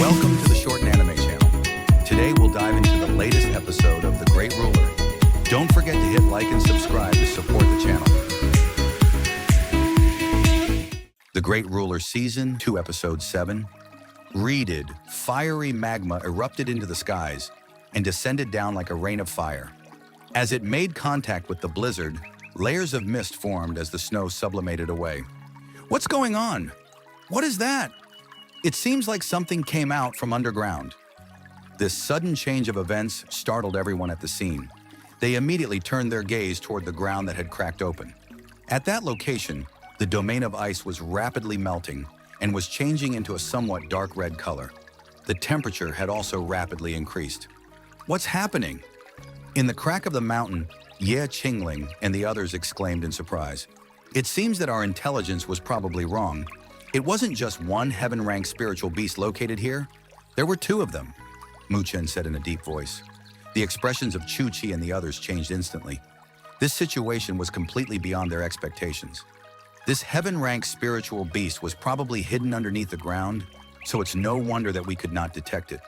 Welcome to the Shorten Anime channel. Today we'll dive into the latest episode of The Great Ruler. Don't forget to hit like and subscribe to support the channel. The Great Ruler Season 2 Episode 7. Reeded, fiery magma erupted into the skies and descended down like a rain of fire. As it made contact with the blizzard, layers of mist formed as the snow sublimated away. What's going on? What is that? It seems like something came out from underground. This sudden change of events startled everyone at the scene. They immediately turned their gaze toward the ground that had cracked open. At that location, the domain of ice was rapidly melting and was changing into a somewhat dark red color. The temperature had also rapidly increased. What's happening? In the crack of the mountain, Ye Qingling and the others exclaimed in surprise. It seems that our intelligence was probably wrong. It wasn't just one heaven-ranked spiritual beast located here. There were two of them, Mu Chen said in a deep voice. The expressions of Chu Chi and the others changed instantly. This situation was completely beyond their expectations. This heaven-ranked spiritual beast was probably hidden underneath the ground, so it's no wonder that we could not detect it.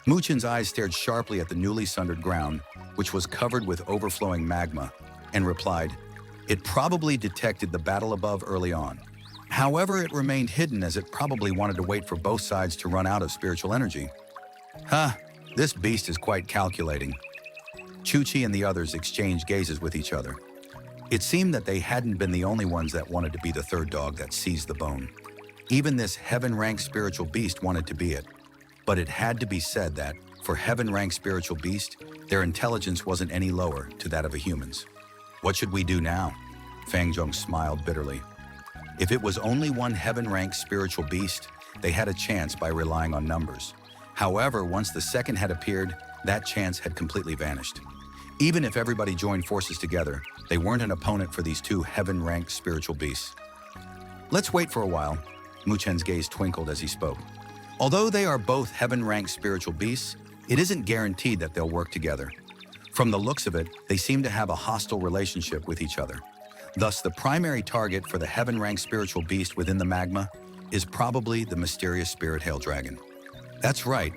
Mu Chen's eyes stared sharply at the newly sundered ground, which was covered with overflowing magma, and replied, "It probably detected the battle above early on. However, it remained hidden as it probably wanted to wait for both sides to run out of spiritual energy." This beast is quite calculating. Chu Chi and the others exchanged gazes with each other. It seemed that they hadn't been the only ones that wanted to be the third dog that seized the bone. Even this heaven-ranked spiritual beast wanted to be it. But it had to be said that, for heaven-ranked spiritual beast, their intelligence wasn't any lower to that of a human's. "What should we do now?" Fang Zhong smiled bitterly. If it was only one heaven-ranked spiritual beast, they had a chance by relying on numbers. However, once the second had appeared, that chance had completely vanished. Even if everybody joined forces together, they weren't an opponent for these two heaven-ranked spiritual beasts. "Let's wait for a while." Mu Chen's gaze twinkled as he spoke. Although they are both heaven-ranked spiritual beasts, it isn't guaranteed that they'll work together. From the looks of it, they seem to have a hostile relationship with each other. Thus, the primary target for the heaven-ranked spiritual beast within the magma is probably the mysterious spirit hail dragon. That's right.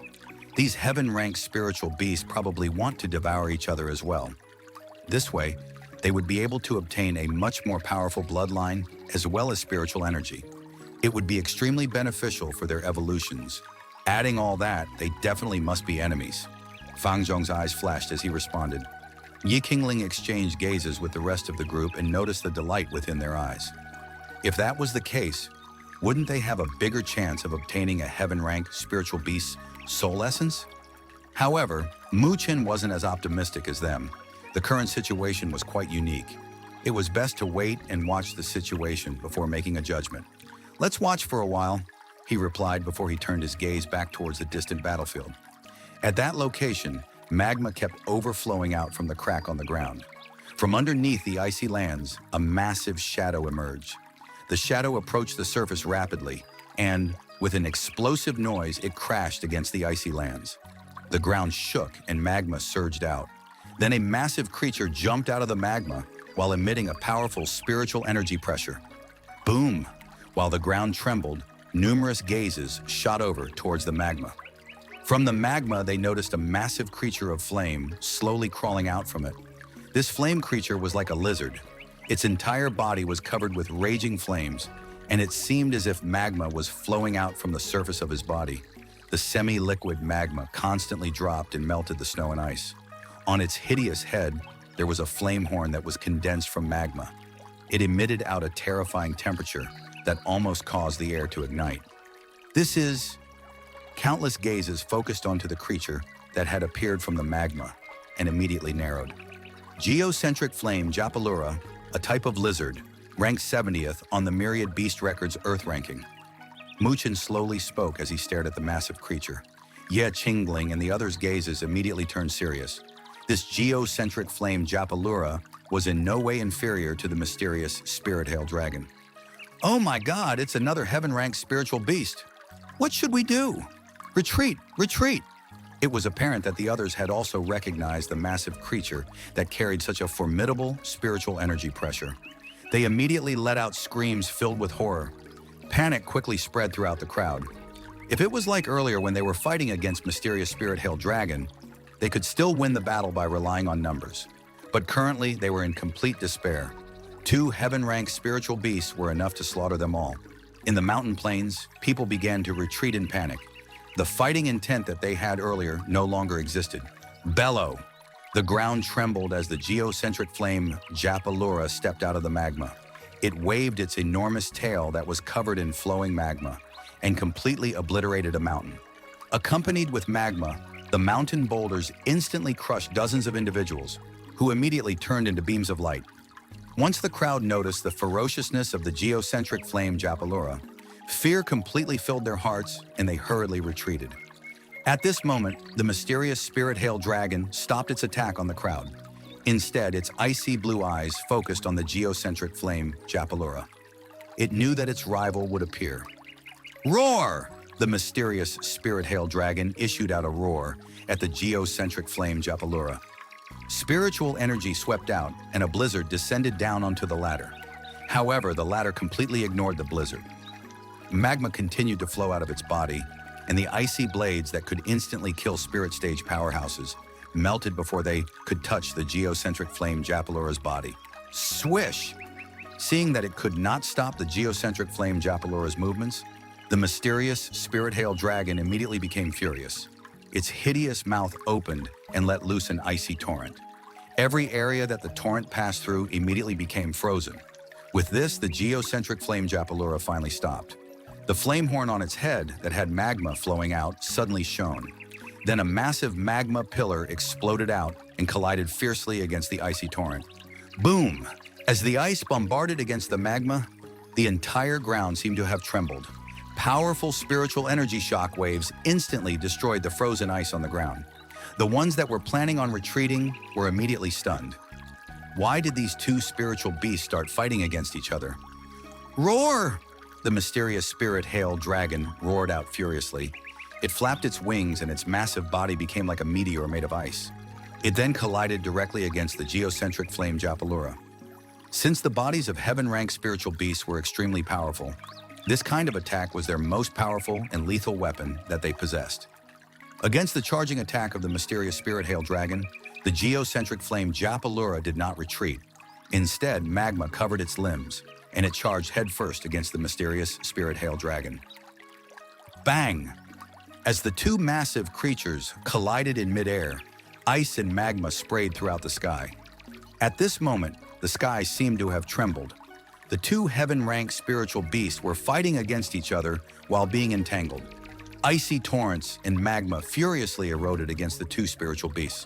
These heaven-ranked spiritual beasts probably want to devour each other as well. This way, they would be able to obtain a much more powerful bloodline as well as spiritual energy. It would be extremely beneficial for their evolutions. Adding all that, they definitely must be enemies. Fang Zhong's eyes flashed as he responded. Ye Qingling exchanged gazes with the rest of the group and noticed the delight within their eyes. If that was the case, wouldn't they have a bigger chance of obtaining a heaven-ranked spiritual beast's soul essence? However, Mu Chen wasn't as optimistic as them. The current situation was quite unique. It was best to wait and watch the situation before making a judgment. "Let's watch for a while," he replied before he turned his gaze back towards the distant battlefield. At that location, magma kept overflowing out from the crack on the ground. From underneath the icy lands, a massive shadow emerged. The shadow approached the surface rapidly, and, with an explosive noise, it crashed against the icy lands. The ground shook and magma surged out. Then a massive creature jumped out of the magma while emitting a powerful spiritual energy pressure. Boom! While the ground trembled, numerous gazes shot over towards the magma. From the magma, they noticed a massive creature of flame slowly crawling out from it. This flame creature was like a lizard. Its entire body was covered with raging flames, and it seemed as if magma was flowing out from the surface of his body. The semi-liquid magma constantly dropped and melted the snow and ice. On its hideous head, there was a flame horn that was condensed from magma. It emitted out a terrifying temperature that almost caused the air to ignite. Countless gazes focused onto the creature that had appeared from the magma and immediately narrowed. Geocentric flame Japalura, a type of lizard, ranked 70th on the Myriad Beast Records Earth ranking. Mu Chen slowly spoke as he stared at the massive creature. Ye Qingling and the others' gazes immediately turned serious. This geocentric flame Japalura was in no way inferior to the mysterious spirit hail dragon. "Oh my God, it's another heaven-ranked spiritual beast. What should we do? Retreat, retreat!" It was apparent that the others had also recognized the massive creature that carried such a formidable spiritual energy pressure. They immediately let out screams filled with horror. Panic quickly spread throughout the crowd. If it was like earlier when they were fighting against mysterious spirit-hailed dragon, they could still win the battle by relying on numbers. But currently, they were in complete despair. 2 heaven-ranked spiritual beasts were enough to slaughter them all. In the mountain plains, people began to retreat in panic. The fighting intent that they had earlier no longer existed. Bellow! The ground trembled as the geocentric flame Japalura stepped out of the magma. It waved its enormous tail that was covered in flowing magma and completely obliterated a mountain. Accompanied with magma, the mountain boulders instantly crushed dozens of individuals, who immediately turned into beams of light. Once the crowd noticed the ferociousness of the geocentric flame Japalura, fear completely filled their hearts and they hurriedly retreated. At this moment, the mysterious spirit-hailed dragon stopped its attack on the crowd. Instead, its icy blue eyes focused on the geocentric flame Japalura. It knew that its rival would appear. Roar! The mysterious spirit-hailed dragon issued out a roar at the geocentric flame Japalura. Spiritual energy swept out, and a blizzard descended down onto the ladder. However, the ladder completely ignored the blizzard. Magma continued to flow out of its body, and the icy blades that could instantly kill spirit stage powerhouses melted before they could touch the geocentric flame Japalura's body. Swish! Seeing that it could not stop the geocentric flame Japalura's movements, the mysterious spirit-hailed dragon immediately became furious. Its hideous mouth opened and let loose an icy torrent. Every area that the torrent passed through immediately became frozen. With this, the geocentric flame Japalura finally stopped. The flame horn on its head that had magma flowing out suddenly shone. Then a massive magma pillar exploded out and collided fiercely against the icy torrent. Boom! As the ice bombarded against the magma, the entire ground seemed to have trembled. Powerful spiritual energy shock waves instantly destroyed the frozen ice on the ground. The ones that were planning on retreating were immediately stunned. Why did these 2 spiritual beasts start fighting against each other? Roar! The mysterious spirit-hailed dragon roared out furiously. It flapped its wings and its massive body became like a meteor made of ice. It then collided directly against the geocentric flame Japalura. Since the bodies of heaven-ranked spiritual beasts were extremely powerful, this kind of attack was their most powerful and lethal weapon that they possessed. Against the charging attack of the mysterious spirit-hailed dragon, the geocentric flame Japalura did not retreat. Instead, magma covered its limbs, and it charged headfirst against the mysterious spirit-hailed dragon. Bang! As the 2 massive creatures collided in midair, ice and magma sprayed throughout the sky. At this moment, the sky seemed to have trembled. The 2 heaven-ranked spiritual beasts were fighting against each other while being entangled. Icy torrents and magma furiously eroded against the 2 spiritual beasts.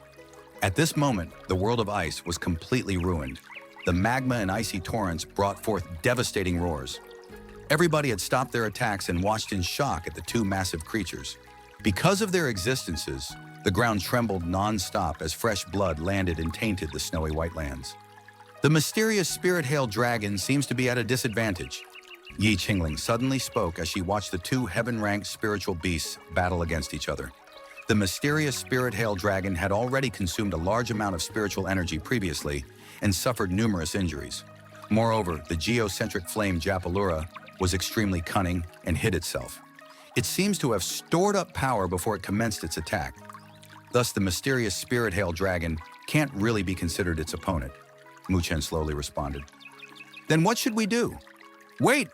At this moment, the world of ice was completely ruined. The magma and icy torrents brought forth devastating roars. Everybody had stopped their attacks and watched in shock at the 2 massive creatures. Because of their existences, the ground trembled non-stop as fresh blood landed and tainted the snowy white lands. The mysterious spirit-hailed dragon seems to be at a disadvantage. Yi Qingling suddenly spoke as she watched the 2 heaven-ranked spiritual beasts battle against each other. The mysterious spirit-hailed dragon had already consumed a large amount of spiritual energy previously and suffered numerous injuries. Moreover, the geocentric flame Japalura was extremely cunning and hid itself. It seems to have stored up power before it commenced its attack. Thus, the mysterious spirit-hailed dragon can't really be considered its opponent. Mu Chen slowly responded. Then what should we do? Wait,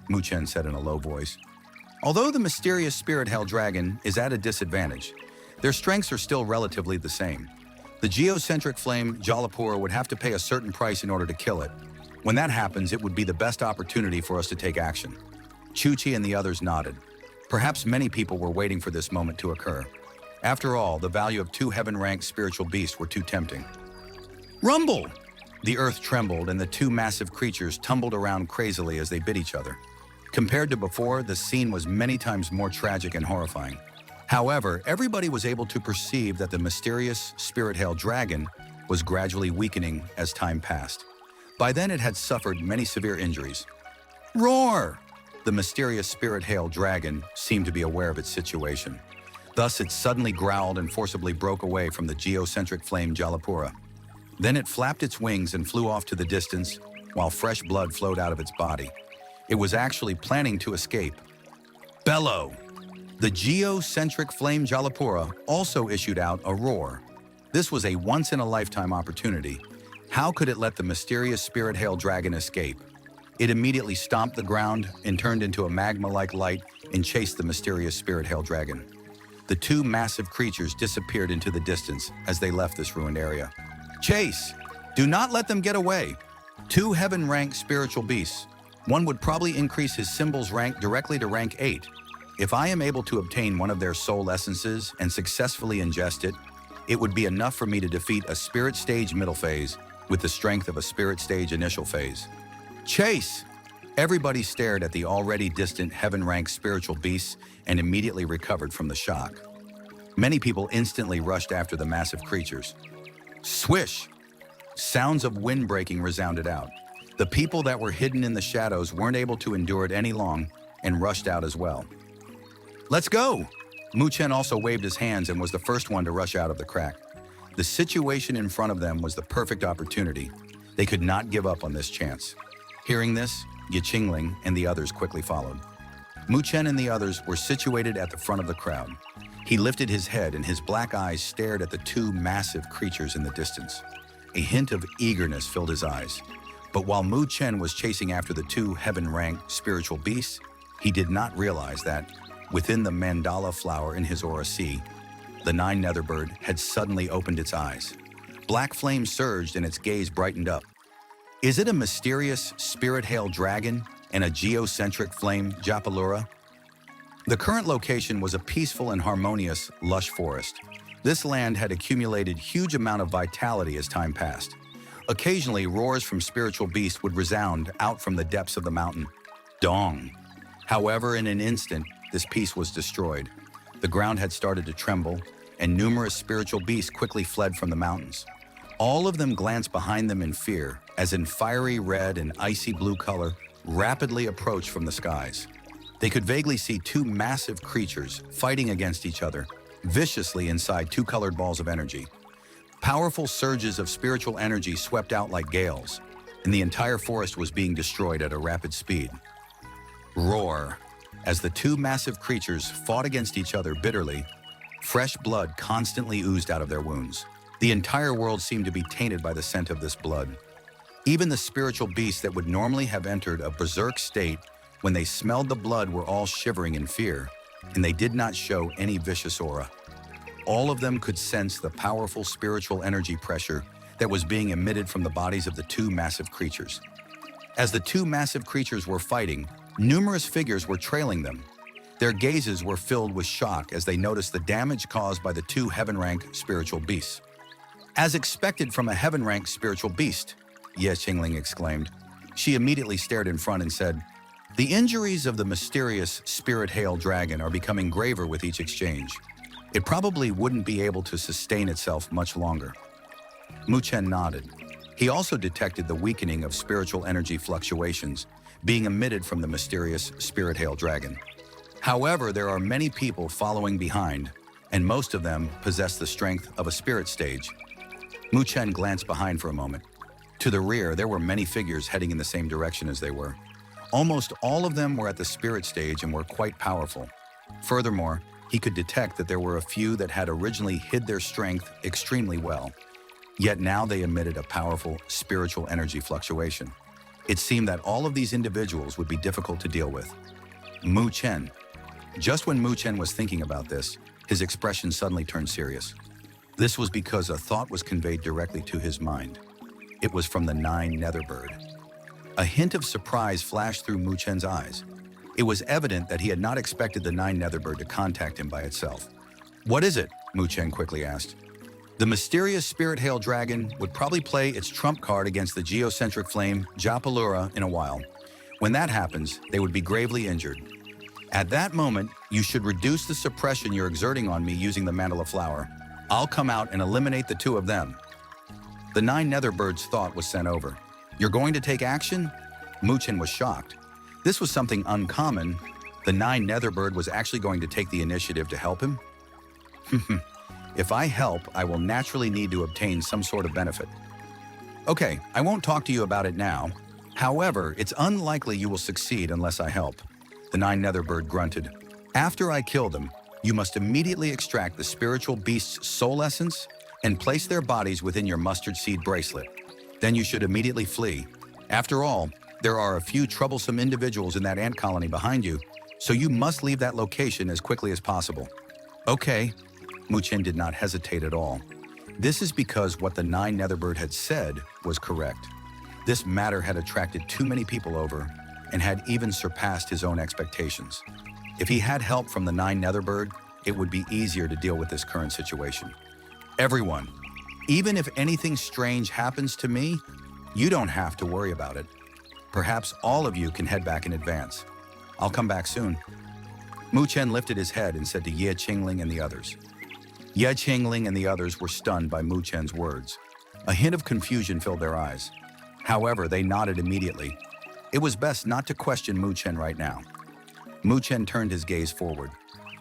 Mu Chen said in a low voice. Although the mysterious spirit-hailed dragon is at a disadvantage, their strengths are still relatively the same. The geocentric flame Jalapur would have to pay a certain price in order to kill it. When that happens, it would be the best opportunity for us to take action. Chuchi and the others nodded. Perhaps many people were waiting for this moment to occur. After all, the value of 2 heaven-ranked spiritual beasts were too tempting. Rumble! The earth trembled and the 2 massive creatures tumbled around crazily as they bit each other. Compared to before, the scene was many times more tragic and horrifying. However, everybody was able to perceive that the mysterious spirit-hailed dragon was gradually weakening as time passed. By then, it had suffered many severe injuries. Roar! The mysterious spirit-hailed dragon seemed to be aware of its situation. Thus, it suddenly growled and forcibly broke away from the geocentric flame Jalapura. Then it flapped its wings and flew off to the distance, while fresh blood flowed out of its body. It was actually planning to escape. Bellow! The geocentric flame Jalapura also issued out a roar. This was a once-in-a-lifetime opportunity. How could it let the mysterious spirit-hailed dragon escape? It immediately stomped the ground and turned into a magma-like light and chased the mysterious spirit-hailed dragon. The two massive creatures disappeared into the distance as they left this ruined area. Chase! Do not let them get away! Two heaven-ranked spiritual beasts. One would probably increase his symbol's rank directly to rank 8. If I am able to obtain one of their soul essences and successfully ingest it, it would be enough for me to defeat a spirit stage middle phase with the strength of a spirit stage initial phase. Chase! Everybody stared at the already distant heaven-ranked spiritual beasts and immediately recovered from the shock. Many people instantly rushed after the massive creatures. Swish! Sounds of wind breaking resounded out. The people that were hidden in the shadows weren't able to endure it any long and rushed out as well. Let's go! Mu Chen also waved his hands and was the first one to rush out of the crack. The situation in front of them was the perfect opportunity. They could not give up on this chance. Hearing this, Yiqingling and the others quickly followed. Mu Chen and the others were situated at the front of the crowd. He lifted his head and his black eyes stared at the two massive creatures in the distance. A hint of eagerness filled his eyes. But while Mu Chen was chasing after the two heaven-ranked spiritual beasts, he did not realize that, within the mandala flower in his aura sea, the 9 Netherbird had suddenly opened its eyes. Black flame surged and its gaze brightened up. Is it a mysterious spirit-hailed dragon and a geocentric flame Japalura? The current location was a peaceful and harmonious, lush forest. This land had accumulated huge amount of vitality as time passed. Occasionally, roars from spiritual beasts would resound out from the depths of the mountain. Dong! However, in an instant, this peace was destroyed. The ground had started to tremble, and numerous spiritual beasts quickly fled from the mountains. All of them glanced behind them in fear, as in fiery red and icy blue color rapidly approached from the skies. They could vaguely see two massive creatures fighting against each other, viciously inside two colored balls of energy. Powerful surges of spiritual energy swept out like gales, and the entire forest was being destroyed at a rapid speed. Roar! As the two massive creatures fought against each other bitterly, fresh blood constantly oozed out of their wounds. The entire world seemed to be tainted by the scent of this blood. Even the spiritual beasts that would normally have entered a berserk state when they smelled the blood were all shivering in fear, and they did not show any vicious aura. All of them could sense the powerful spiritual energy pressure that was being emitted from the bodies of the two massive creatures. As the two massive creatures were fighting, numerous figures were trailing them. Their gazes were filled with shock as they noticed the damage caused by the two heaven-ranked spiritual beasts. As expected from a heaven-ranked spiritual beast, Yiqingling exclaimed. She immediately stared in front and said, "The injuries of the mysterious spirit-hailed dragon are becoming graver with each exchange. It probably wouldn't be able to sustain itself much longer." Mu Chen nodded. He also detected the weakening of spiritual energy fluctuations being emitted from the mysterious spirit-hailed dragon. However, there are many people following behind, and most of them possess the strength of a spirit stage. Mu Chen glanced behind for a moment. To the rear, there were many figures heading in the same direction as they were. Almost all of them were at the spirit stage and were quite powerful. Furthermore, he could detect that there were a few that had originally hid their strength extremely well. Yet now they emitted a powerful spiritual energy fluctuation. It seemed that all of these individuals would be difficult to deal with. Mu Chen. Just when Mu Chen was thinking about this, his expression suddenly turned serious. This was because a thought was conveyed directly to his mind. It was from the 9 Netherbird. A hint of surprise flashed through Mu Chen's eyes. It was evident that he had not expected the 9 Netherbird to contact him by itself. "What is it?" Mu Chen quickly asked. The mysterious spirit-hailed dragon would probably play its trump card against the geocentric flame Japalura in a while. When that happens, they would be gravely injured. At that moment, you should reduce the suppression you're exerting on me using the mandala flower. I'll come out and eliminate the two of them. The 9 Netherbirds' thought was sent over. You're going to take action? Mu Chen was shocked. This was something uncommon. The 9 Netherbird was actually going to take the initiative to help him? If I help, I will naturally need to obtain some sort of benefit. Okay, I won't talk to you about it now. However, it's unlikely you will succeed unless I help. The 9 Netherbird grunted. After I kill them, you must immediately extract the spiritual beast's soul essence and place their bodies within your mustard seed bracelet. Then you should immediately flee. After all, there are a few troublesome individuals in that ant colony behind you, so you must leave that location as quickly as possible. Okay, Mu Chen did not hesitate at all. This is because what the 9 Netherbird had said was correct. This matter had attracted too many people over and had even surpassed his own expectations. If he had help from the 9 Netherbird, it would be easier to deal with this current situation. Everyone, even if anything strange happens to me, you don't have to worry about it. Perhaps all of you can head back in advance. I'll come back soon. Mu Chen lifted his head and said to Ye Qingling and the others. Ye Qingling and the others were stunned by Mu Chen's words. A hint of confusion filled their eyes. However, they nodded immediately. It was best not to question Mu Chen right now. Mu Chen turned his gaze forward.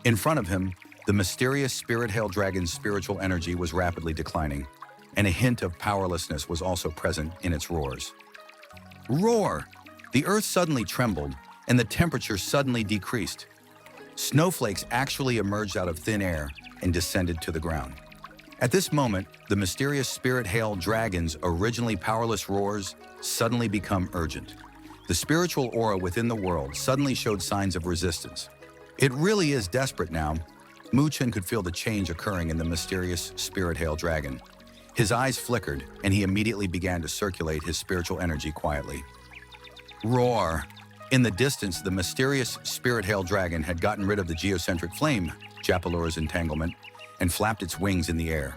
In front of him, the mysterious spirit hail dragon's spiritual energy was rapidly declining, and a hint of powerlessness was also present in its roars. Roar! The earth suddenly trembled, and the temperature suddenly decreased. Snowflakes actually emerged out of thin air and descended to the ground. At this moment, the mysterious spirit hail dragon's originally powerless roars suddenly become urgent. The spiritual aura within the world suddenly showed signs of resistance. It really is desperate now. Mu Chen could feel the change occurring in the mysterious spirit hail dragon. His eyes flickered, and he immediately began to circulate his spiritual energy quietly. Roar! In the distance, the mysterious spirit hail dragon had gotten rid of the geocentric flame, Japalura's entanglement, and flapped its wings in the air.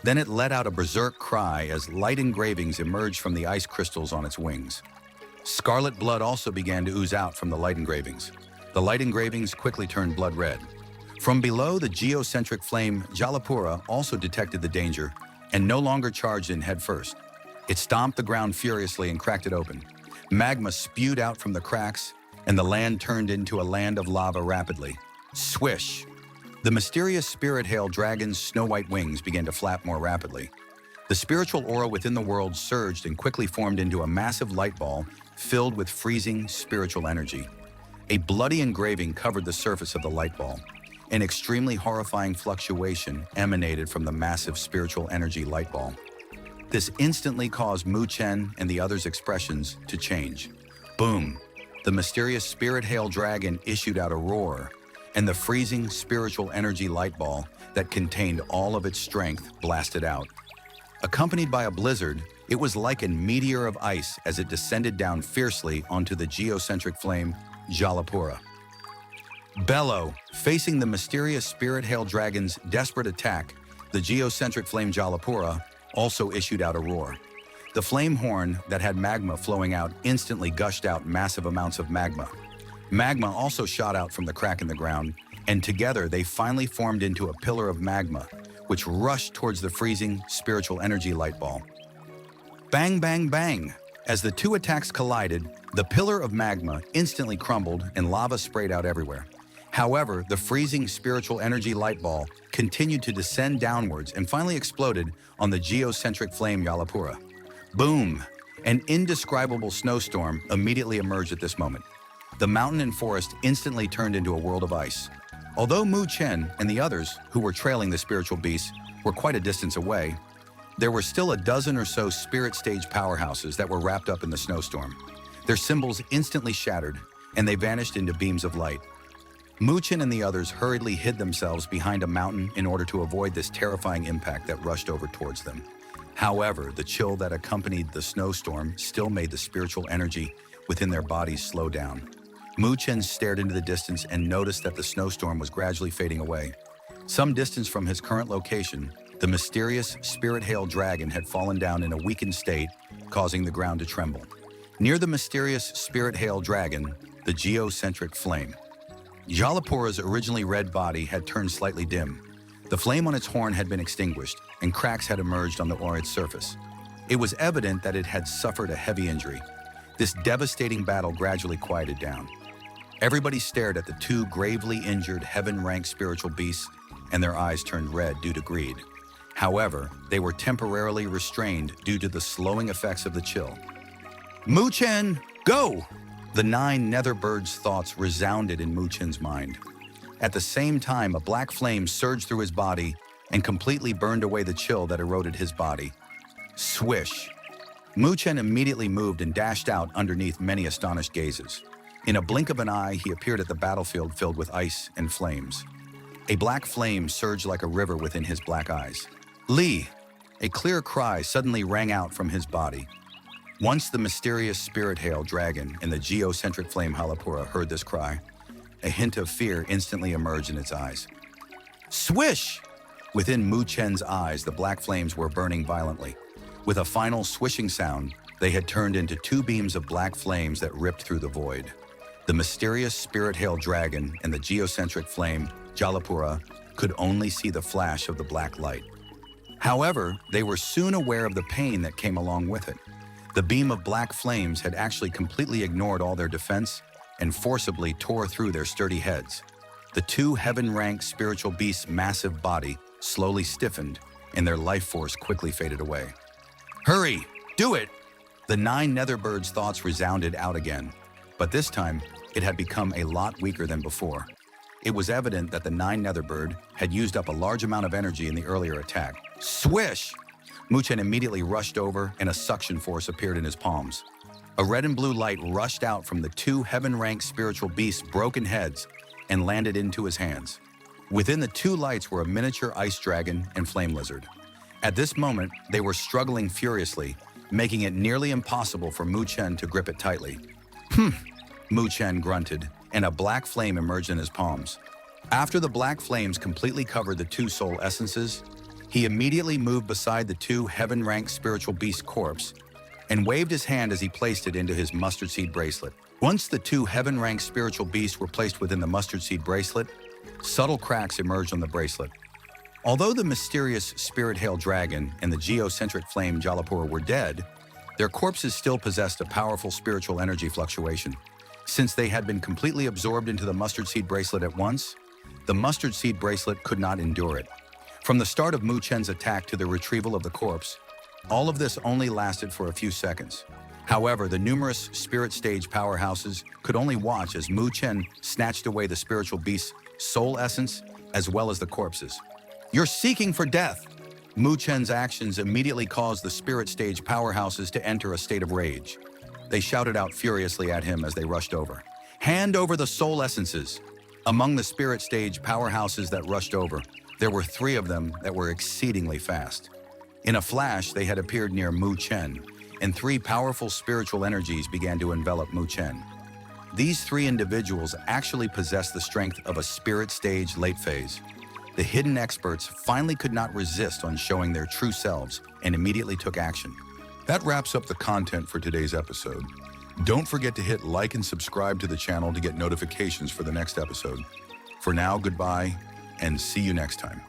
Then it let out a berserk cry as light engravings emerged from the ice crystals on its wings. Scarlet blood also began to ooze out from the light engravings. The light engravings quickly turned blood red. From below, the geocentric flame Jalapura also detected the danger and no longer charged in headfirst. It stomped the ground furiously and cracked it open. Magma spewed out from the cracks, and the land turned into a land of lava rapidly. Swish! The mysterious spirit hail dragon's snow-white wings began to flap more rapidly. The spiritual aura within the world surged and quickly formed into a massive light ball filled with freezing spiritual energy. A bloody engraving covered the surface of the light ball. An extremely horrifying fluctuation emanated from the massive spiritual energy light ball. This instantly caused Mu Chen and the others' expressions to change. Boom! The mysterious spirit hail dragon issued out a roar, and the freezing spiritual energy light ball that contained all of its strength blasted out. Accompanied by a blizzard, it was like a meteor of ice as it descended down fiercely onto the geocentric flame Jalapura. Bellow, facing the mysterious spirit hail dragon's desperate attack, the geocentric flame Jalapura also issued out a roar. The flame horn that had magma flowing out instantly gushed out massive amounts of magma. Magma also shot out from the crack in the ground, and together they finally formed into a pillar of magma, which rushed towards the freezing spiritual energy light ball. Bang, bang, bang! As the two attacks collided, the pillar of magma instantly crumbled and lava sprayed out everywhere. However, the freezing spiritual energy light ball continued to descend downwards and finally exploded on the geocentric flame Jalapura. Boom! An indescribable snowstorm immediately emerged at this moment. The mountain and forest instantly turned into a world of ice. Although Mu Chen and the others, who were trailing the spiritual beast, were quite a distance away, there were still a dozen or so spirit stage powerhouses that were wrapped up in the snowstorm. Their symbols instantly shattered, and they vanished into beams of light. Mu Chen and the others hurriedly hid themselves behind a mountain in order to avoid this terrifying impact that rushed over towards them. However, the chill that accompanied the snowstorm still made the spiritual energy within their bodies slow down. Mu Chen stared into the distance and noticed that the snowstorm was gradually fading away. Some distance from his current location, the mysterious spirit hail dragon had fallen down in a weakened state, causing the ground to tremble. Near the mysterious spirit hail dragon, the geocentric flame. Jalapura's originally red body had turned slightly dim. The flame on its horn had been extinguished, and cracks had emerged on the auroid's surface. It was evident that it had suffered a heavy injury. This devastating battle gradually quieted down. Everybody stared at the two gravely injured heaven-ranked spiritual beasts, and their eyes turned red due to greed. However, they were temporarily restrained due to the slowing effects of the chill. Mu Chen, go! The 9 Netherbirds' thoughts resounded in Mu Chen's mind. At the same time, a black flame surged through his body and completely burned away the chill that eroded his body. Swish! Mu Chen immediately moved and dashed out underneath many astonished gazes. In a blink of an eye, he appeared at the battlefield filled with ice and flames. A black flame surged like a river within his black eyes. Li! A clear cry suddenly rang out from his body. Once the mysterious spirit-hail dragon and the geocentric flame Halapura heard this cry, a hint of fear instantly emerged in its eyes. Swish! Within Mu Chen's eyes, the black flames were burning violently. With a final swishing sound, they had turned into two beams of black flames that ripped through the void. The mysterious spirit-hail dragon and the geocentric flame Jalapura could only see the flash of the black light. However, they were soon aware of the pain that came along with it. The beam of black flames had actually completely ignored all their defense and forcibly tore through their sturdy heads. The two heaven-ranked spiritual beasts' massive body slowly stiffened, and their life force quickly faded away. Hurry! Do it! The 9 Netherbirds' thoughts resounded out again, but this time it had become a lot weaker than before. It was evident that the 9 Netherbird had used up a large amount of energy in the earlier attack. Swish! Mu Chen immediately rushed over, and a suction force appeared in his palms. A red and blue light rushed out from the two heaven-ranked spiritual beasts' broken heads and landed into his hands. Within the two lights were a miniature ice dragon and flame lizard. At this moment, they were struggling furiously, making it nearly impossible for Mu Chen to grip it tightly. Mu Chen grunted, and a black flame emerged in his palms. After the black flames completely covered the two soul essences, he immediately moved beside the two heaven-ranked spiritual beast corpse and waved his hand as he placed it into his mustard seed bracelet. Once the two heaven-ranked spiritual beasts were placed within the mustard seed bracelet, subtle cracks emerged on the bracelet. Although the mysterious spirit-hail dragon and the geocentric flame Jalapura were dead, their corpses still possessed a powerful spiritual energy fluctuation. Since they had been completely absorbed into the mustard seed bracelet at once, the mustard seed bracelet could not endure it. From the start of Mu Chen's attack to the retrieval of the corpse, all of this only lasted for a few seconds. However, the numerous spirit stage powerhouses could only watch as Mu Chen snatched away the spiritual beast's soul essence as well as the corpses. You're seeking for death! Mu Chen's actions immediately caused the spirit stage powerhouses to enter a state of rage. They shouted out furiously at him as they rushed over. Hand over the soul essences! Among the spirit stage powerhouses that rushed over, there were 3 of them that were exceedingly fast. In a flash, they had appeared near Mu Chen, and 3 powerful spiritual energies began to envelop Mu Chen. These 3 individuals actually possessed the strength of a spirit stage late phase. The hidden experts finally could not resist on showing their true selves and immediately took action. That wraps up the content for today's episode. Don't forget to hit like and subscribe to the channel to get notifications for the next episode. For now, goodbye, and see you next time.